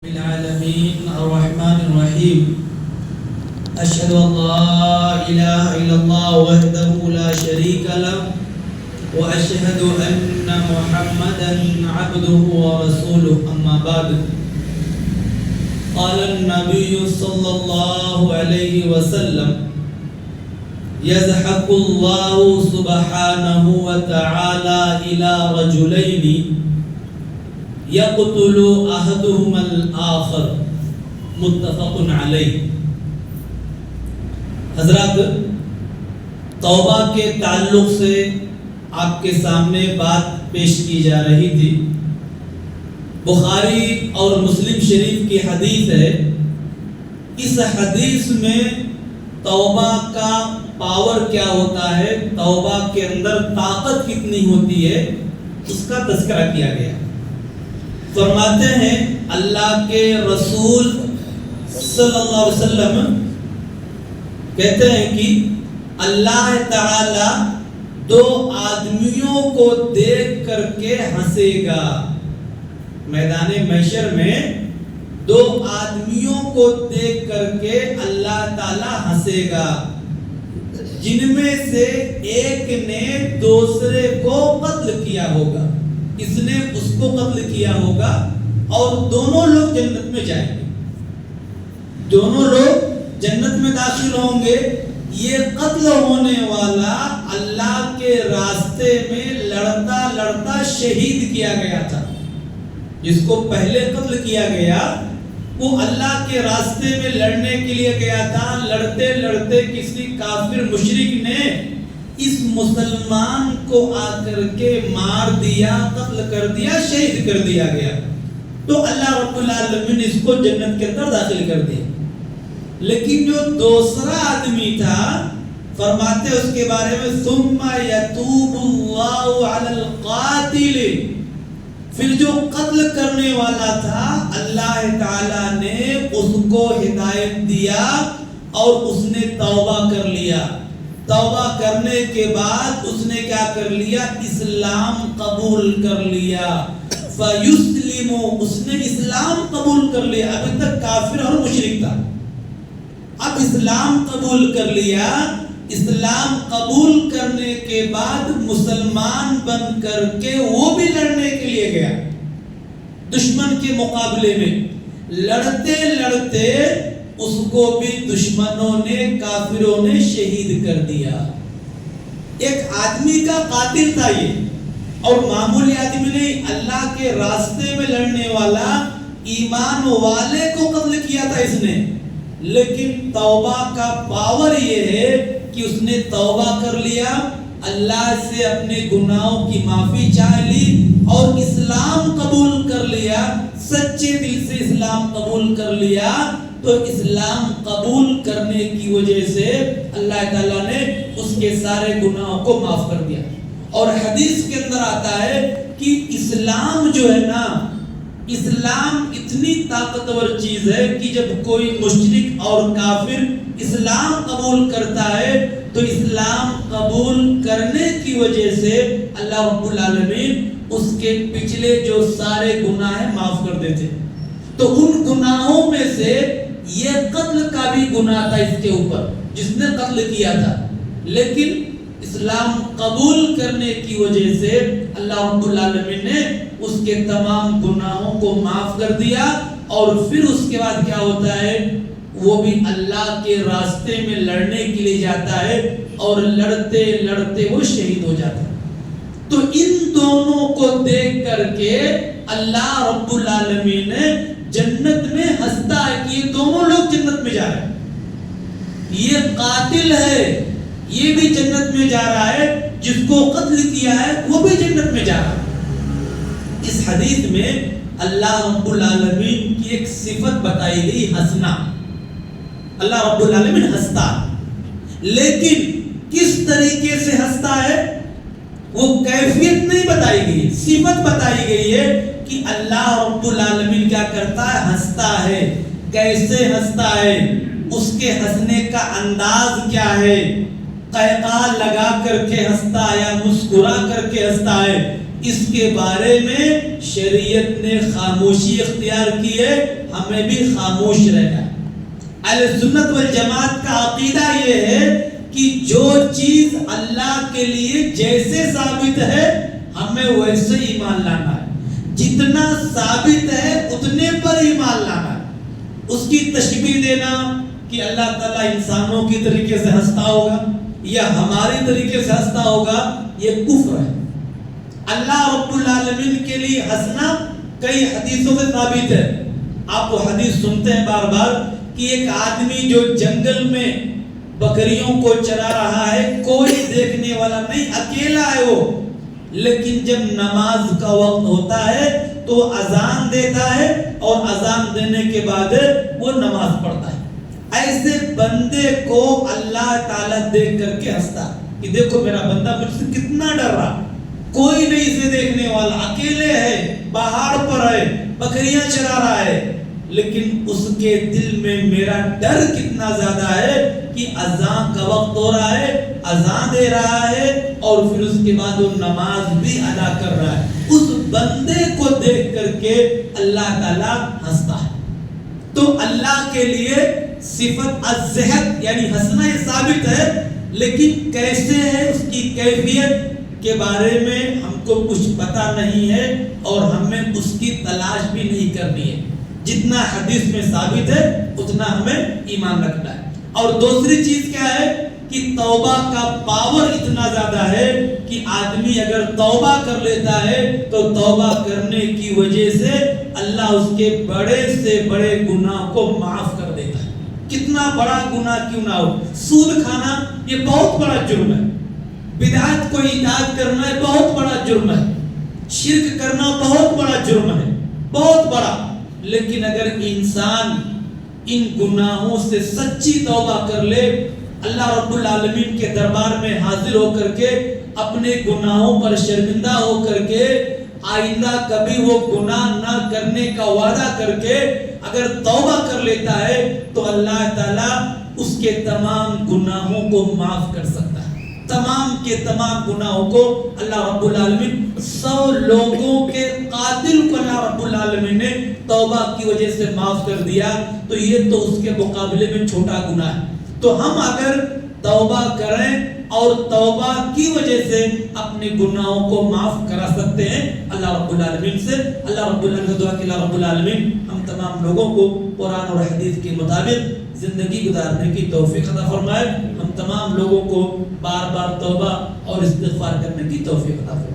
العالمين الرحمن الرحيم أشهد أن لا إله إلا الله وحده لا شريك له وأشهد أن محمدا عبده ورسوله أما بعد قال النبي صلى الله عليه وسلم يضحك الله سبحانه وتعالى إلى رجلين يقتل أحدهما الآخر متفق علیہ۔ حضرات، توبہ کے تعلق سے آپ کے سامنے بات پیش کی جا رہی تھی۔ بخاری اور مسلم شریف کی حدیث ہے۔ اس حدیث میں توبہ کا پاور کیا ہوتا ہے، توبہ کے اندر طاقت کتنی ہوتی ہے، اس کا تذکرہ کیا گیا۔ فرماتے ہیں اللہ کے رسول صلی اللہ علیہ وسلم کہتے ہیں کہ اللہ تعالی دو آدمیوں کو دیکھ کر کے ہنسے گا۔ میدان محشر میں دو آدمیوں کو دیکھ کر کے اللہ تعالی ہنسے گا، جن میں سے ایک نے دوسرے کو قتل کیا ہوگا، اس نے اس کو قتل کیا ہوگا، اور دونوں لوگ جنت میں جائیں گے، دونوں لوگ جنت میں داخل ہوں گے۔ یہ قتل ہونے والا اللہ کے راستے میں لڑتا لڑتا شہید کیا گیا تھا۔ جس کو پہلے قتل کیا گیا وہ اللہ کے راستے میں لڑنے کے لیے گیا تھا، لڑتے لڑتے کسی کافر مشرک نے اس مسلمان کو آ کر کے مار دیا، قتل کر دیا، شہید کر دیا گیا، تو اللہ رب العالمین نے اس کو جنت کے اندر داخل کر دیا۔ لیکن جو دوسرا آدمی تھا، فرماتے اس کے بارے میں ثم یتوب اللہ علی القاتل، پھر جو قتل کرنے والا تھا اللہ تعالی نے اس کو ہدایت دیا اور اس نے توبہ کر لیا۔ توبہ کرنے کے بعد اس نے کیا کر لیا؟ اسلام قبول کر لیا۔ فیسلم، اس نے اسلام قبول کر لیا، ابھی تک کافر اور مشرک تھا، اب اسلام قبول کر لیا۔ اسلام قبول کرنے کے بعد مسلمان بن کر کے وہ بھی لڑنے کے لیے گیا، دشمن کے مقابلے میں لڑتے لڑتے اس کو بھی دشمنوں نے، کافروں نے شہید کر دیا۔ ایک آدمی کا قاتل تھا یہ، اور معمولی آدمی نہیں، اللہ کے راستے میں لڑنے والا، ایمان والے کو قتل کیا تھا اس نے۔ لیکن توبہ کا پاور یہ ہے کہ اس نے توبہ کر لیا، اللہ سے اپنے گناہوں کی معافی چاہ لی اور اسلام قبول کر لیا، سچے دل سے اسلام قبول کر لیا۔ تو اسلام قبول کرنے کی وجہ سے اللہ تعالیٰ نے اس کے سارے گناہوں کو معاف کر دیا۔ اور حدیث کے اندر آتا ہے کہ اسلام جو ہے نا، اسلام اتنی طاقتور چیز ہے کہ جب کوئی مشرک اور کافر اسلام قبول کرتا ہے تو اسلام قبول کرنے کی وجہ سے اللہ رب العالمین اس کے پچھلے جو سارے گناہ ہیں معاف کر دیتے۔ تو ان گناہوں میں سے یہ قتل کا بھی گناہ تھا اس کے اوپر، جس نے قتل کیا تھا، لیکن اسلام قبول کرنے کی وجہ سے اللہ رب العالمین نے اس کے تمام گناہوں کو معاف کر دیا۔ اور پھر اس کے بعد کیا ہوتا ہے، وہ بھی اللہ کے راستے میں لڑنے کے لیے جاتا ہے، اور لڑتے لڑتے وہ شہید ہو جاتا ہے۔ تو ان دونوں کو دیکھ کر کے اللہ رب العالمین نے جنت میں ہنستا ہے کہ یہ دونوں لوگ جنت میں جا رہے ہیں، یہ قاتل ہے یہ بھی جنت میں جا رہا ہے، جس کو قتل کیا ہے وہ بھی جنت میں جا رہا ہے۔ اس حدیث میں اللہ رب العالمین کی ایک صفت بتائی گئی، ہنسنا۔ اللہ رب العالمین ہنستا، لیکن کس طریقے سے ہنستا ہے وہ کیفیت نہیں بتائی گئی، صفت بتائی گئی ہے کہ اللہ رب العالمین کیا کرتا ہے، ہنستا ہے۔ کیسے ہنستا ہے، اس کے ہنسنے کا انداز کیا ہے، قہقہ لگا کر کے ہنستا ہے یا مسکرا کر کے ہنستا ہے، اس کے بارے میں شریعت نے خاموشی اختیار کی ہے، ہمیں بھی خاموش رہنا ہے۔ اہل سنت والجماعت کا عقیدہ یہ ہے کہ جو چیز اللہ کے لیے جیسے ثابت ہے ہمیں ویسے ایمان لانا ہے، جتنا ثابت ہے اتنے پر ایمان لانا ہے۔ اس کی تشبیہ دینا کہ اللہ تعالیٰ انسانوں کی طریقے سے ہنستا ہوگا یا ہماری طریقے سے ہنستا ہوگا، یہ کفر ہے۔ اللہ رب العالمین کے لیے ہنسنا کئی حدیثوں سے ثابت ہے۔ آپ وہ حدیث سنتے ہیں بار بار کہ ایک آدمی جو جنگل میں بکریوں کو چرا رہا ہے، کوئی دیکھنے والا نہیں، اکیلا ہے وہ، لیکن جب نماز کا وقت ہوتا ہے تو اذان دیتا ہے اور اذان دینے کے بعد وہ نماز پڑھتا ہے۔ ایسے بندے کو اللہ تعالیٰ دیکھ کر کے ہنستا کہ دیکھو میرا بندہ مجھ سے کتنا ڈر رہا، کوئی نہیں اسے دیکھنے والا، اکیلے ہے، پہاڑ پر ہے، بکریاں چرا رہا ہے، لیکن اس کے دل میں میرا ڈر کتنا زیادہ ہے کہ اذان کا وقت ہو رہا ہے، اذان دے رہا ہے اور پھر اس کے بعد وہ نماز بھی ادا کر رہا ہے۔ اس بندے کو دیکھ کر کے اللہ تعالیٰ ہنستا ہے۔ تو اللہ کے لیے صفت الضحک یعنی ہنسنا یہ ثابت ہے، لیکن کیسے ہے اس کی کیفیت کے بارے میں ہم کو کچھ پتہ نہیں ہے اور ہمیں اس کی تلاش بھی نہیں کرنی ہے۔ جتنا حدیث میں ثابت ہے اتنا ہمیں ایمان رکھنا ہے۔ اور دوسری چیز کیا ہے کہ توبہ کا پاور اتنا زیادہ ہے کہ آدمی اگر توبہ کر لیتا ہے تو توبہ کرنے کی وجہ سے اللہ اس کے بڑے سے بڑے گناہ کو معاف کر دیتا ہے۔ کتنا بڑا گناہ کیوں نہ ہو، سود کھانا یہ بہت بڑا جرم ہے، بدعت کو اطاعت کرنا یہ بہت بڑا جرم ہے، شرک کرنا بہت بڑا جرم ہے، بہت بڑا، لیکن اگر انسان ان گناہوں سے سچی توبہ کر لے، اللہ رب العالمین کے دربار میں حاضر ہو کر کے اپنے گناہوں پر شرمندہ ہو کر کے آئندہ کبھی وہ گناہ نہ کرنے کا وعدہ کر کے اگر توبہ کر لیتا ہے تو اللہ تعالیٰ اس کے تمام گناہوں کو معاف کر سکتا ہے۔ تمام کے تمام گناہوں کو اللہ رب العالمین 100 لوگوں کے قاتل کو اللہ رب العالمین نے توبہ کی وجہ سے معاف کر دیا، تو یہ تو اس کے مقابلے میں چھوٹا گناہ ہے۔ تو ہم اگر توبہ کریں اور توبہ کی وجہ سے اپنے گناہوں کو معاف کرا سکتے ہیں اللہ رب العالمین سے۔ اللہ رب العالمین سے دعا کہ اللہ رب العالمین ہم تمام لوگوں کو قرآن اور حدیث کے مطابق زندگی گزارنے کی توفیق عطا فرمائے، ہم تمام لوگوں کو بار بار توبہ اور استغفار کرنے کی توفیق عطا فرمائے۔